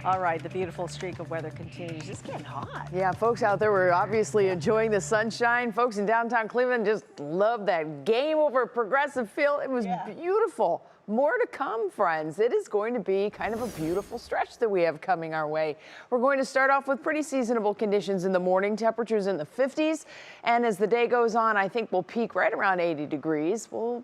All right, the beautiful streak of weather continues. It's getting hot. Yeah, folks out there were obviously enjoying the sunshine. Folks in downtown Cleveland just loved that game over at Progressive Field. It was beautiful. More to come, friends. It is going to be kind of a beautiful stretch that we have coming our way. We're going to start off with pretty seasonable conditions in the morning, temperatures in the 50s. And as the day goes on, I think we'll peak right around 80 degrees. We'll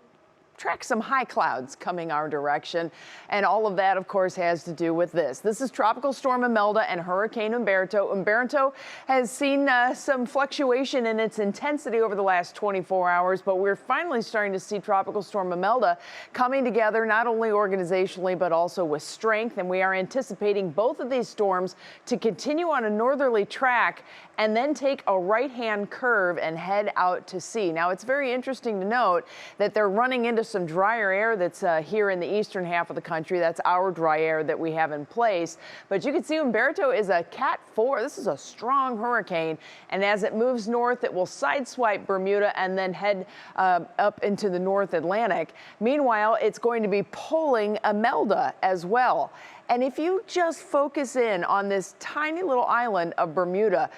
track some high clouds coming our direction. And all of that, of course, has to do with this. This is Tropical Storm Imelda and Hurricane Umberto. Umberto has seen some fluctuation in its intensity over the last 24 hours, but we're finally starting to see Tropical Storm Imelda coming together, not only organizationally, but also with strength. And we are anticipating both of these storms to continue on a northerly track and then take a right-hand curve and head out to sea. Now, it's very interesting to note that they're running into some drier air that's here in the eastern half of the country. That's our dry air that we have in place. But you can see Umberto is a Cat 4. This is a strong hurricane. And as it moves north, it will sideswipe Bermuda and then head up into the North Atlantic. Meanwhile, it's going to be pulling Imelda as well. And if you just focus in on this tiny little island of Bermuda,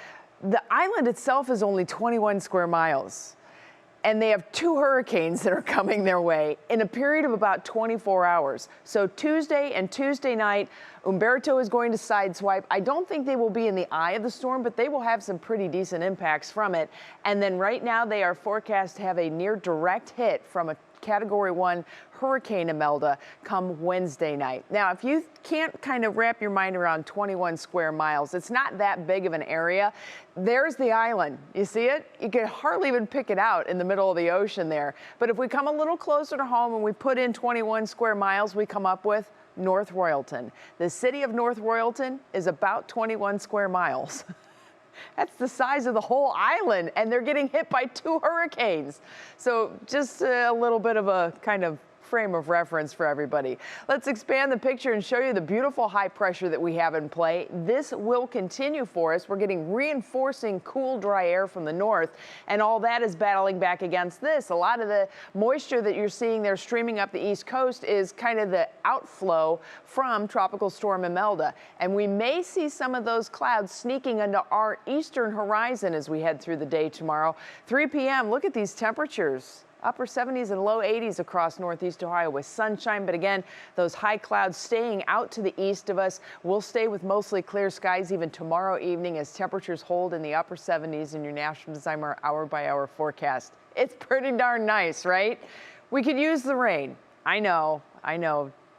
the island itself is only 21 square miles. And they have two hurricanes that are coming their way in a period of about 24 hours. So Tuesday and Tuesday night, Umberto is going to sideswipe. I don't think they will be in the eye of the storm, but they will have some pretty decent impacts from it. And then right now they are forecast to have a near direct hit from a Category 1 Hurricane Imelda come Wednesday night. Now, if you can't kind of wrap your mind around 21 square miles, it's not that big of an area. There's the island. You see it? You can hardly even pick it out in the middle of the ocean there. But if we come a little closer to home and we put in 21 square miles, we come up with North Royalton. The city of North Royalton is about 21 square miles. That's the size of the whole island, and they're getting hit by two hurricanes. So just a little bit of a kind of frame of reference for everybody. Let's expand the picture and show you the beautiful high pressure that we have in play. This will continue for us. We're getting reinforcing cool, dry air from the north, and all that is battling back against this. A lot of the moisture that you're seeing there streaming up the east coast is kind of the outflow from Tropical Storm Imelda. And we may see some of those clouds sneaking into our eastern horizon as we head through the day tomorrow. 3 p.m., look at these temperatures. Upper 70s and low 80s across northeast Ohio with sunshine. But again, those high clouds staying out to the east of us. We'll stay with mostly clear skies even tomorrow evening as temperatures hold in the upper 70s in your National Designer hour-by-hour forecast. It's pretty darn nice, right? We could use the rain. I know.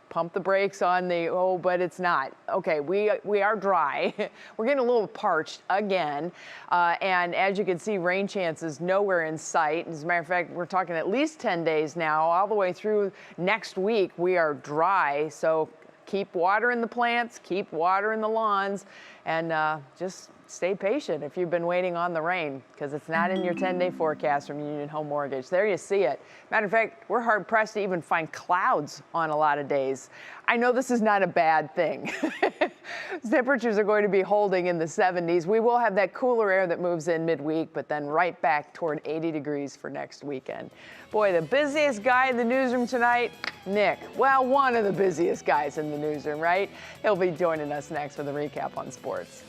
Pump the brakes on the, but it's not. Okay, we are dry. We're getting a little parched again. And as you can see, rain chances nowhere in sight. As a matter of fact, we're talking at least 10 days now, all the way through next week. We are dry, so keep watering the plants, keep watering the lawns, and just stay patient if you've been waiting on the rain, because it's not in your 10-day forecast from Union Home Mortgage. There you see it. Matter of fact, we're hard-pressed to even find clouds on a lot of days. I know this is not a bad thing. Temperatures are going to be holding in the 70s. We will have that cooler air that moves in midweek, but then right back toward 80 degrees for next weekend. Boy, the busiest guy in the newsroom tonight, Nick. Well, one of the busiest guys in the newsroom, right? He'll be joining us next with a recap on sports.